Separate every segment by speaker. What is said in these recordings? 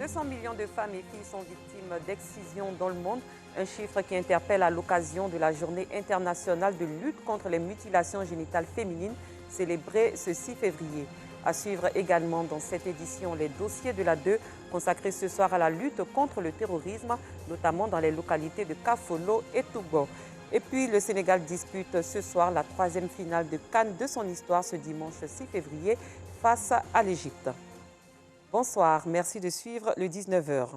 Speaker 1: 200 millions de femmes et filles sont victimes d'excision dans le monde, un chiffre qui interpelle à l'occasion de la Journée internationale de lutte contre les mutilations génitales féminines, célébrée ce 6 février. À suivre également dans cette édition les dossiers de la 2 consacrés ce soir à la lutte contre le terrorisme, notamment dans les localités de Kafolo et Togo. Et puis le Sénégal dispute ce soir la 3e finale de CAN de son histoire ce dimanche 6 février face à l'Égypte. Bonsoir, merci de suivre le 19h.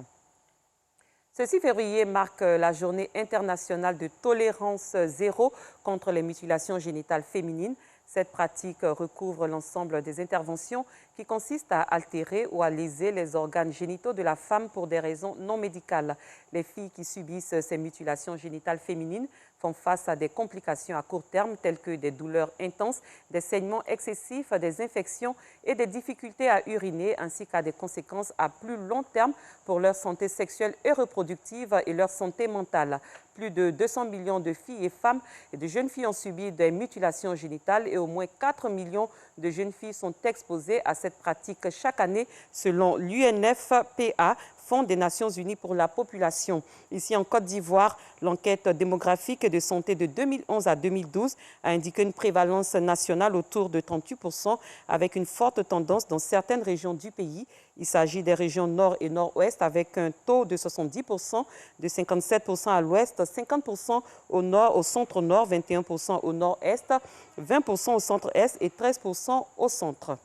Speaker 1: Ce 6 février marque la journée internationale de tolérance zéro contre les mutilations génitales féminines. Cette pratique recouvre l'ensemble des interventions qui consistent à altérer ou à léser les organes génitaux de la femme pour des raisons non médicales. Les filles qui subissent ces mutilations génitales féminines font face à des complications à court terme telles que des douleurs intenses, des saignements excessifs, des infections et des difficultés à uriner ainsi qu'à des conséquences à plus long terme pour leur santé sexuelle et reproductive et leur santé mentale. Plus de 200 millions de filles et femmes et de jeunes filles ont subi des mutilations génitales et au moins 4 millions de jeunes filles sont exposées à cette pratique chaque année selon l'UNFPA, Fonds des Nations Unies pour la population. Ici en Côte d'Ivoire, l'enquête démographique de santé de 2011 à 2012 a indiqué une prévalence nationale autour de 38% avec une forte tendance dans certaines régions du pays. Il s'agit des régions nord et nord-ouest avec un taux de 70%, de 57% à l'ouest, 50% au nord, au centre-nord, 21% au nord-est, 20% au centre-est et 13% au centre.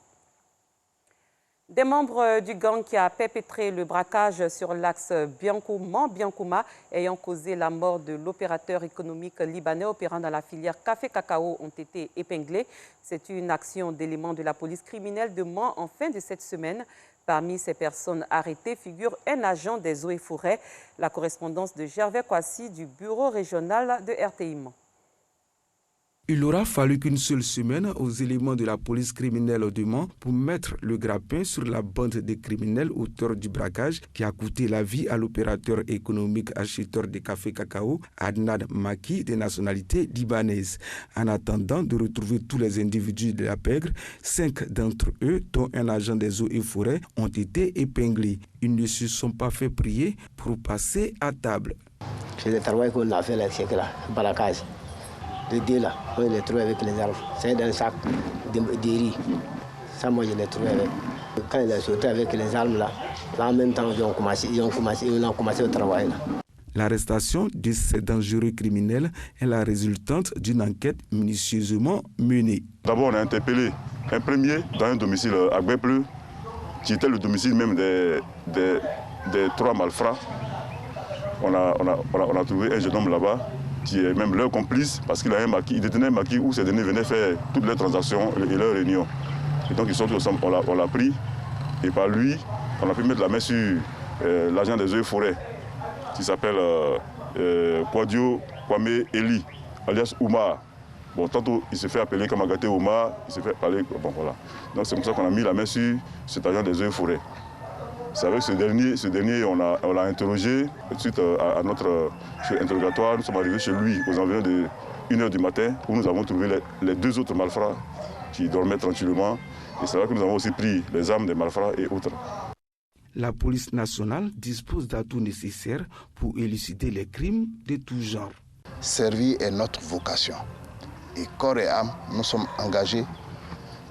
Speaker 1: Des membres du gang qui a perpétré le braquage sur l'axe Biancouma ayant causé la mort de l'opérateur économique libanais opérant dans la filière café-cacao ont été épinglés. C'est une action d'éléments de la police criminelle de Mans en fin de cette semaine. Parmi ces personnes arrêtées figure un agent des eaux et forêts. La correspondance de Gervais Kwasi du bureau régional de RTI Mans.
Speaker 2: Il aura fallu qu'une seule semaine aux éléments de la police criminelle de Mans pour mettre le grappin sur la bande des criminels auteurs du braquage qui a coûté la vie à l'opérateur économique acheteur de café cacao, Adnan Maki, de nationalité libanaise. En attendant de retrouver tous les individus de la pègre, 5 d'entre eux, dont un agent des eaux et forêts, ont été épinglés. Ils ne se sont pas fait prier pour passer à table.
Speaker 3: C'est le travail qu'on a fait là, c'est que là, braquage. Les deux là, on les trouve avec les armes. C'est dans un sac de riz. Ça, moi, je l'ai trouvé avec. Quand il a sauté avec les armes là, en même temps, ils ont commencé au travail là.
Speaker 2: L'arrestation de ces dangereux criminels est la résultante d'une enquête minutieusement menée.
Speaker 4: D'abord, on a interpellé un premier dans un domicile à Gbepleu, qui était le domicile même des 3 malfrats. On a trouvé un jeune homme là-bas, qui est même leur complice, parce qu'il a un maquis, il détenait un maquis où ces derniers venaient faire toutes leurs transactions et leurs réunions. Et donc ils sont tous ensemble, on l'a pris, et par lui, on a pu mettre la main sur l'agent des eaux et forêts, qui s'appelle Kwadio Kwame Eli, alias Oumar. Bon, tantôt il se fait appeler Kamagaté Oumar, il se fait parler, bon voilà. Donc c'est comme ça qu'on a mis la main sur cet agent des eaux et forêts. C'est avec ce dernier on l'a interrogé. Suite à notre interrogatoire, nous sommes arrivés chez lui aux environs de 1h du matin où nous avons trouvé les 2 autres malfrats qui dormaient tranquillement. Et c'est là que nous avons aussi pris les armes des malfrats et autres.
Speaker 2: La police nationale dispose d'atouts nécessaires pour élucider les crimes de tout genre.
Speaker 5: Servir est notre vocation. Et corps et âme, nous sommes engagés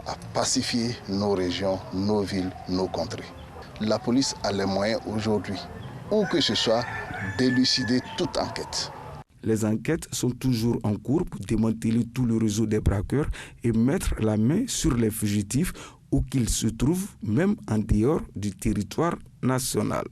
Speaker 5: à pacifier nos régions, nos villes, nos contrées. La police a les moyens aujourd'hui, où que ce soit, d'élucider toute enquête.
Speaker 2: Les enquêtes sont toujours en cours pour démanteler tout le réseau des braqueurs et mettre la main sur les fugitifs où qu'ils se trouvent, même en dehors du territoire national.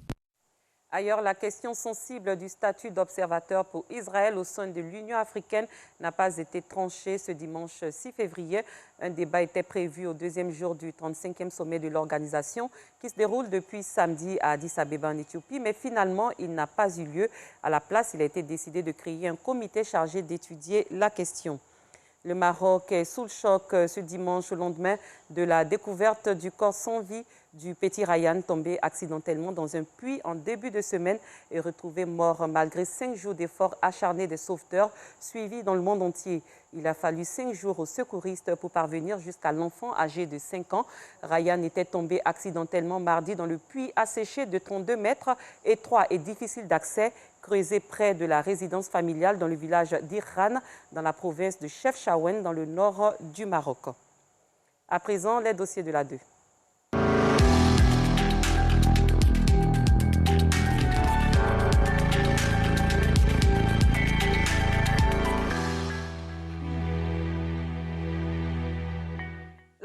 Speaker 1: Ailleurs, la question sensible du statut d'observateur pour Israël au sein de l'Union africaine n'a pas été tranchée ce dimanche 6 février. Un débat était prévu au 2e jour du 35e sommet de l'organisation qui se déroule depuis samedi à Addis Abeba en Éthiopie. Mais finalement, il n'a pas eu lieu. À la place, il a été décidé de créer un comité chargé d'étudier la question. Le Maroc est sous le choc ce dimanche au lendemain de la découverte du corps sans vie du petit Ryan tombé accidentellement dans un puits en début de semaine et retrouvé mort malgré 5 jours d'efforts acharnés des sauveteurs suivis dans le monde entier. Il a fallu 5 jours aux secouristes pour parvenir jusqu'à l'enfant âgé de 5 ans. Ryan était tombé accidentellement mardi dans le puits asséché de 32 mètres, étroit et difficile d'accès, creusé près de la résidence familiale dans le village d'Irran, dans la province de Chefchaouen, dans le nord du Maroc. À présent, les dossiers de la 2.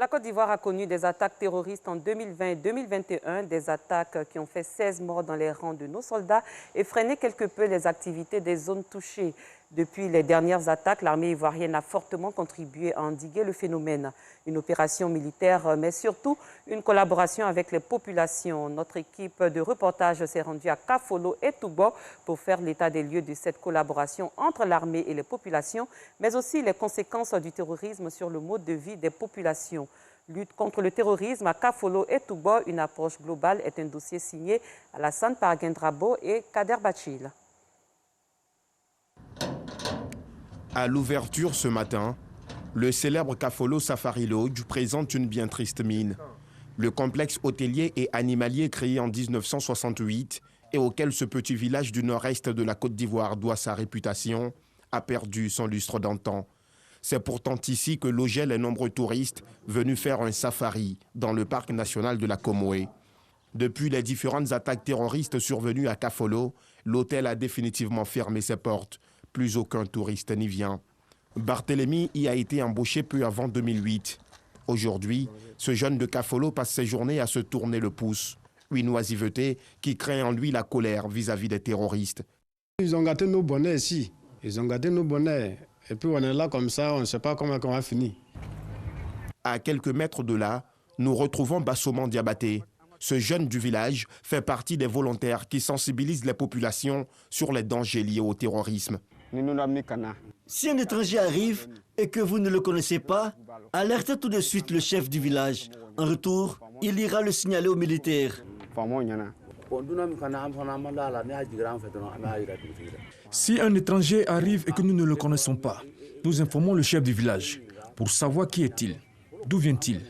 Speaker 1: La Côte d'Ivoire a connu des attaques terroristes en 2020 et 2021, des attaques qui ont fait 16 morts dans les rangs de nos soldats et freiné quelque peu les activités des zones touchées. Depuis les dernières attaques, l'armée ivoirienne a fortement contribué à endiguer le phénomène. Une opération militaire, mais surtout une collaboration avec les populations. Notre équipe de reportage s'est rendue à Kafolo et Toubo pour faire l'état des lieux de cette collaboration entre l'armée et les populations, mais aussi les conséquences du terrorisme sur le mode de vie des populations. Lutte contre le terrorisme à Kafolo et Toubo, une approche globale est un dossier signé Alassane Parguendrabo et Kader Bachil.
Speaker 6: À l'ouverture ce matin, le célèbre Kafolo Safari Lodge présente une bien triste mine. Le complexe hôtelier et animalier créé en 1968 et auquel ce petit village du nord-est de la Côte d'Ivoire doit sa réputation, a perdu son lustre d'antan. C'est pourtant ici que logeaient les nombreux touristes venus faire un safari dans le parc national de la Comoé. Depuis les différentes attaques terroristes survenues à Kafolo, l'hôtel a définitivement fermé ses portes. Plus aucun touriste n'y vient. Barthélemy y a été embauché peu avant 2008. Aujourd'hui, ce jeune de Kafolo passe ses journées à se tourner le pouce. Une oisiveté qui crée en lui la colère vis-à-vis des terroristes.
Speaker 7: Ils ont gâté nos bonnets ici. Ils ont gâté nos bonnets. Et puis on est là comme ça, on ne sait pas comment on va finir.
Speaker 6: À quelques mètres de là, nous retrouvons Bassoman Diabaté. Ce jeune du village fait partie des volontaires qui sensibilisent les populations sur les dangers liés au terrorisme.
Speaker 8: Si un étranger arrive et que vous ne le connaissez pas, alertez tout de suite le chef du village. En retour, il ira le signaler aux militaires.
Speaker 9: Si un étranger arrive et que nous ne le connaissons pas, nous informons le chef du village pour savoir qui est-il, d'où vient-il.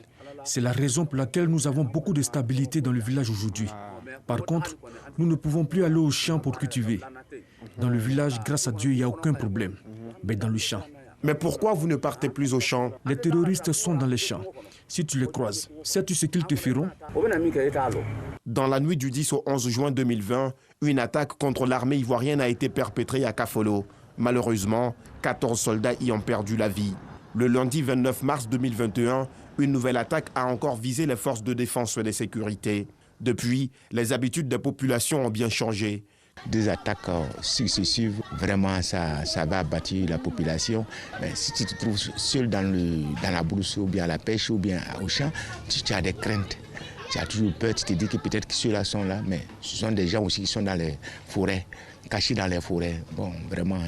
Speaker 9: C'est la raison pour laquelle nous avons beaucoup de stabilité dans le village aujourd'hui. Par contre, nous ne pouvons plus aller au champ pour cultiver. Dans le village, grâce à Dieu, il n'y a aucun problème. Mais dans le champ.
Speaker 6: Mais pourquoi vous ne partez plus au champ?
Speaker 9: Les terroristes sont dans les champs. Si tu les croises, sais-tu ce qu'ils te feront?
Speaker 6: Dans la nuit du 10 au 11 juin 2020, une attaque contre l'armée ivoirienne a été perpétrée à Kafolo. Malheureusement, 14 soldats y ont perdu la vie. Le lundi 29 mars 2021, une nouvelle attaque a encore visé les forces de défense et de sécurité. Depuis, les habitudes des populations ont bien changé.
Speaker 10: Des attaques successives, vraiment ça va abattre la population. Mais si tu te trouves seul dans la brousse ou bien à la pêche ou bien au champ, tu as des craintes. Tu as toujours peur, tu te dis que peut-être que ceux-là sont là, mais ce sont des gens aussi qui sont dans les forêts, cachés dans les forêts. Bon, vraiment,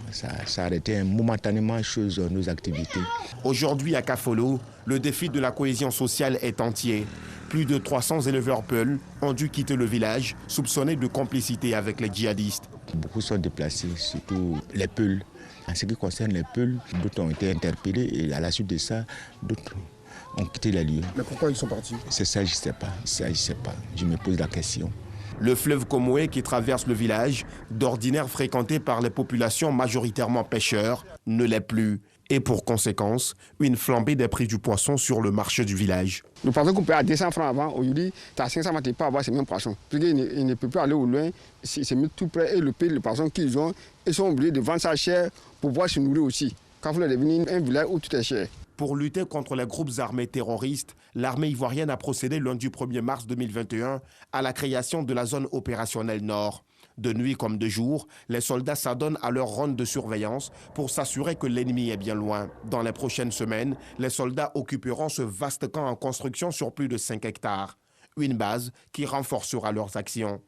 Speaker 10: ça a arrêté momentanément nos activités.
Speaker 6: Aujourd'hui à Kafolo, le défi de la cohésion sociale est entier. Plus de 300 éleveurs Peuls ont dû quitter le village, soupçonnés de complicité avec les djihadistes.
Speaker 10: Beaucoup sont déplacés, surtout les Peuls. En ce qui concerne les Peuls, d'autres ont été interpellés et à la suite de ça, d'autres ont quitté les lieux.
Speaker 7: Mais pourquoi ils sont partis?
Speaker 10: C'est ça, je ne sais pas. Je me pose la question.
Speaker 6: Le fleuve Comoé qui traverse le village, d'ordinaire fréquenté par les populations majoritairement pêcheurs, ne l'est plus. Et pour conséquence, une flambée des prix du poisson sur le marché du village.
Speaker 7: Le poisson qu'on paye à 200 francs avant, aujourd'hui, tu as 500 francs, tu ne peux pas avoir ces mêmes poissons. Il ne peut plus aller au loin, c'est mis tout près et le prix, les poissons qu'ils ont, ils sont obligés de vendre ça cher pour pouvoir se nourrir aussi. Quand vous voulez devenir un village où tout est cher.
Speaker 6: Pour lutter contre les groupes armés terroristes, l'armée ivoirienne a procédé lundi 1er mars 2021 à la création de la zone opérationnelle Nord. De nuit comme de jour, les soldats s'adonnent à leur ronde de surveillance pour s'assurer que l'ennemi est bien loin. Dans les prochaines semaines, les soldats occuperont ce vaste camp en construction sur plus de 5 hectares. Une base qui renforcera leurs actions.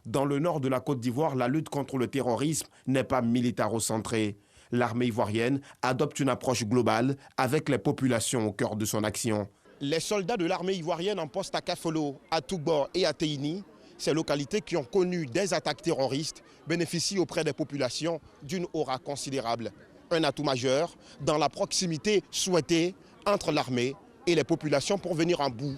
Speaker 6: Dans le nord de la Côte d'Ivoire, la lutte contre le terrorisme n'est pas militaro-centrée. L'armée ivoirienne adopte une approche globale avec les populations au cœur de son action. Les soldats de l'armée ivoirienne en poste à Kafolo, à Toubor et à Teini, ces localités qui ont connu des attaques terroristes, bénéficient auprès des populations d'une aura considérable. Un atout majeur dans la proximité souhaitée entre l'armée et les populations pour venir en bout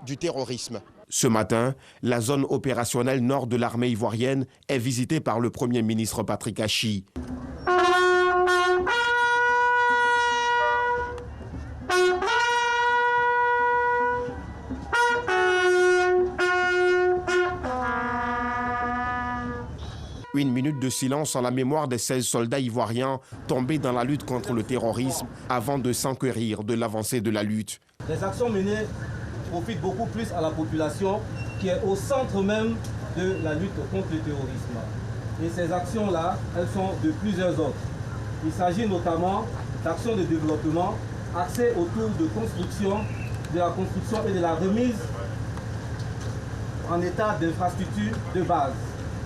Speaker 6: du terrorisme. Ce matin, la zone opérationnelle nord de l'armée ivoirienne est visitée par le Premier ministre Patrick Achi. Une minute de silence en la mémoire des 16 soldats ivoiriens tombés dans la lutte contre le terrorisme avant de s'enquérir de l'avancée de la lutte.
Speaker 11: Les actions menées profitent beaucoup plus à la population qui est au centre même de la lutte contre le terrorisme. Et ces actions-là, elles sont de plusieurs ordres. Il s'agit notamment d'actions de développement axées autour de la construction et de la remise en état d'infrastructure de base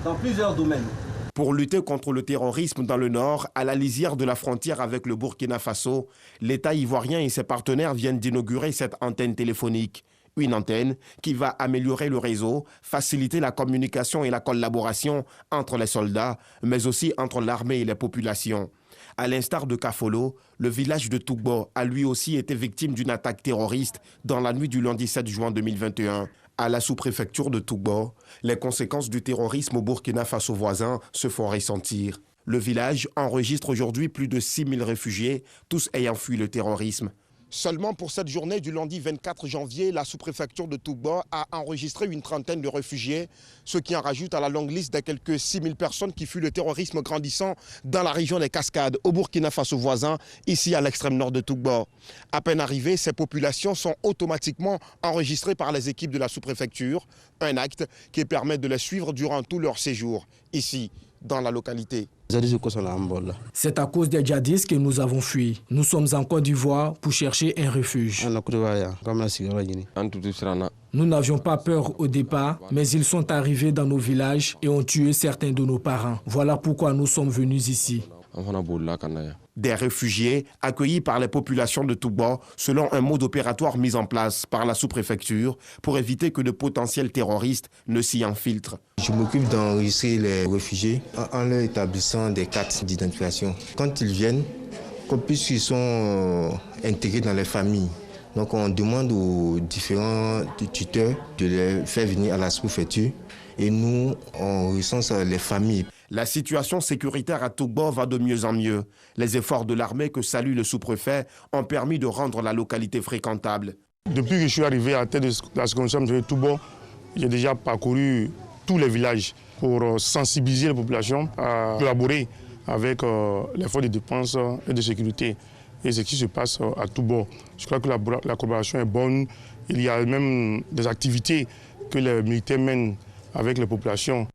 Speaker 11: dans plusieurs domaines.
Speaker 6: Pour lutter contre le terrorisme dans le nord, à la lisière de la frontière avec le Burkina Faso, l'État ivoirien et ses partenaires viennent d'inaugurer cette antenne téléphonique. Une antenne qui va améliorer le réseau, faciliter la communication et la collaboration entre les soldats, mais aussi entre l'armée et les populations. À l'instar de Kafolo, le village de Toubor a lui aussi été victime d'une attaque terroriste dans la nuit du lundi 7 juin 2021. À la sous-préfecture de Toubor, les conséquences du terrorisme au Burkina Faso voisin se font ressentir. Le village enregistre aujourd'hui plus de 6 000 réfugiés, tous ayant fui le terrorisme. Seulement pour cette journée du lundi 24 janvier, la sous-préfecture de Toubor a enregistré une trentaine de réfugiés, ce qui en rajoute à la longue liste des quelques 6 000 personnes qui fuient le terrorisme grandissant dans la région des Cascades, au Burkina Faso voisin, ici à l'extrême nord de Toubor. À peine arrivées, ces populations sont automatiquement enregistrées par les équipes de la sous-préfecture, un acte qui permet de les suivre durant tout leur séjour, ici, dans la localité.
Speaker 12: C'est à cause des djihadistes que nous avons fui. Nous sommes en Côte d'Ivoire pour chercher un refuge. Nous n'avions pas peur au départ, mais ils sont arrivés dans nos villages et ont tué certains de nos parents. Voilà pourquoi nous sommes venus ici.
Speaker 6: Des réfugiés accueillis par les populations de Toubor selon un mode opératoire mis en place par la sous-préfecture pour éviter que de potentiels terroristes ne s'y infiltrent.
Speaker 13: Je m'occupe d'enregistrer les réfugiés en leur établissant des cartes d'identification. Quand ils viennent, puisqu'ils sont intégrés dans les familles, donc on demande aux différents tuteurs de les faire venir à la sous-préfecture et nous, on recense les familles.
Speaker 6: La situation sécuritaire à Toubor va de mieux en mieux. Les efforts de l'armée que salue le sous-préfet ont permis de rendre la localité fréquentable.
Speaker 14: Depuis que je suis arrivé à la tête de la circonscription de Toubor, j'ai déjà parcouru tous les villages pour sensibiliser la population à collaborer avec les forces de défense et de sécurité. Et ce qui se passe à Toubor, je crois que la collaboration est bonne. Il y a même des activités que les militaires mènent avec les populations.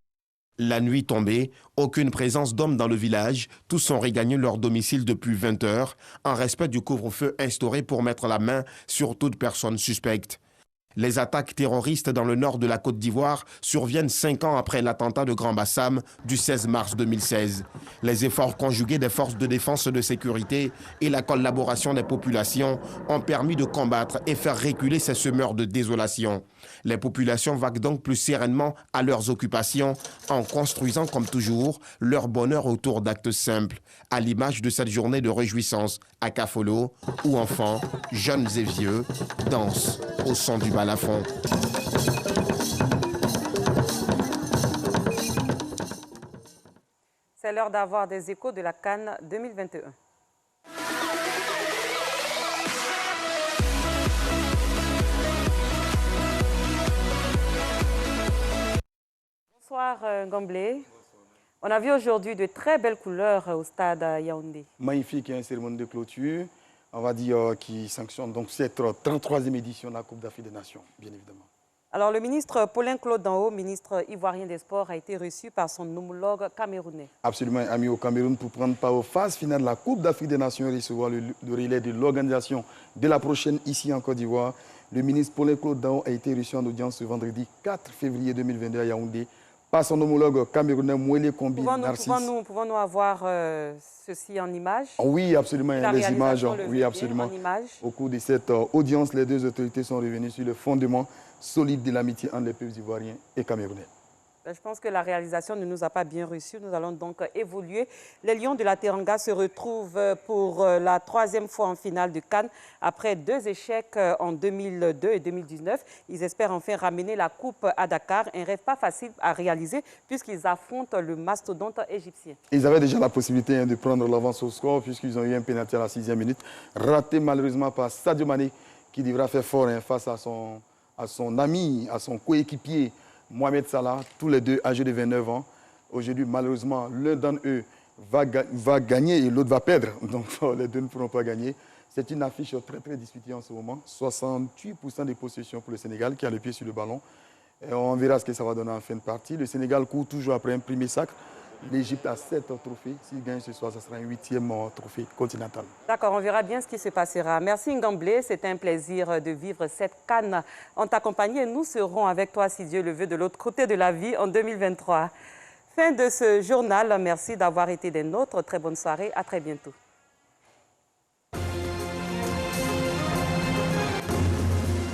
Speaker 6: La nuit tombée, aucune présence d'hommes dans le village. Tous sont regagnés leur domicile depuis 20 heures, en respect du couvre-feu instauré pour mettre la main sur toute personne suspecte. Les attaques terroristes dans le nord de la Côte d'Ivoire surviennent 5 ans après l'attentat de Grand Bassam du 16 mars 2016. Les efforts conjugués des forces de défense et de sécurité et la collaboration des populations ont permis de combattre et faire reculer ces semeurs de désolation. Les populations vaquent donc plus sereinement à leurs occupations en construisant comme toujours leur bonheur autour d'actes simples, à l'image de cette journée de réjouissance à Kafolo où enfants, jeunes et vieux dansent au son du balafon.
Speaker 1: C'est l'heure d'avoir des échos de la CAN 2021. Bonsoir Ngomblé. On a vu aujourd'hui de très belles couleurs au stade Yaoundé.
Speaker 15: Magnifique, une cérémonie de clôture, on va dire, qui sanctionne donc cette 33e édition de la Coupe d'Afrique des Nations, bien évidemment.
Speaker 1: Alors le ministre Paulin Claude Danho, ministre ivoirien des Sports, a été reçu par son homologue camerounais.
Speaker 15: Absolument, ami au Cameroun pour prendre part aux phases finales de la Coupe d'Afrique des Nations et recevoir le relais de l'organisation de la prochaine ici en Côte d'Ivoire. Le ministre Paulin Claude Danho a été reçu en audience ce vendredi 4 février 2022 à Yaoundé par son homologue camerounais Mouélé Kombi Narcisse.
Speaker 1: Pouvons-nous avoir ceci en image?
Speaker 15: Oui, absolument, les images. Oui, absolument.
Speaker 1: En image.
Speaker 15: Au cours de cette audience, les deux autorités sont revenues sur le fondement solide de l'amitié entre les peuples ivoiriens et camerounais.
Speaker 1: Je pense que la réalisation ne nous a pas bien reçus. Nous allons donc évoluer. Les Lions de la Teranga se retrouvent pour la 3e fois en finale de CAN après 2 échecs en 2002 et 2019. Ils espèrent enfin ramener la coupe à Dakar. Un rêve pas facile à réaliser puisqu'ils affrontent le mastodonte égyptien. Ils
Speaker 15: avaient déjà la possibilité de prendre l'avance au score puisqu'ils ont eu un pénalty à la 6e minute, raté malheureusement par Sadio Mané qui devra faire fort face à son ami, à son coéquipier Mohamed Salah, tous les deux âgés de 29 ans. Aujourd'hui, malheureusement, l'un d'entre eux va gagner et l'autre va perdre. Donc, les deux ne pourront pas gagner. C'est une affiche très, très disputée en ce moment. 68% de possession pour le Sénégal qui a le pied sur le ballon. Et on verra ce que ça va donner en fin de partie. Le Sénégal court toujours après un premier sacre. L'Égypte a 7 trophées. S'il gagne ce soir, ce sera un 8e trophée continental.
Speaker 1: D'accord, on verra bien ce qui se passera. Merci Ngamblé, c'était un plaisir de vivre cette CAN en ta compagnie. Et nous serons avec toi, si Dieu le veut, de l'autre côté de la vie en 2023. Fin de ce journal. Merci d'avoir été des nôtres. Très bonne soirée. À très bientôt.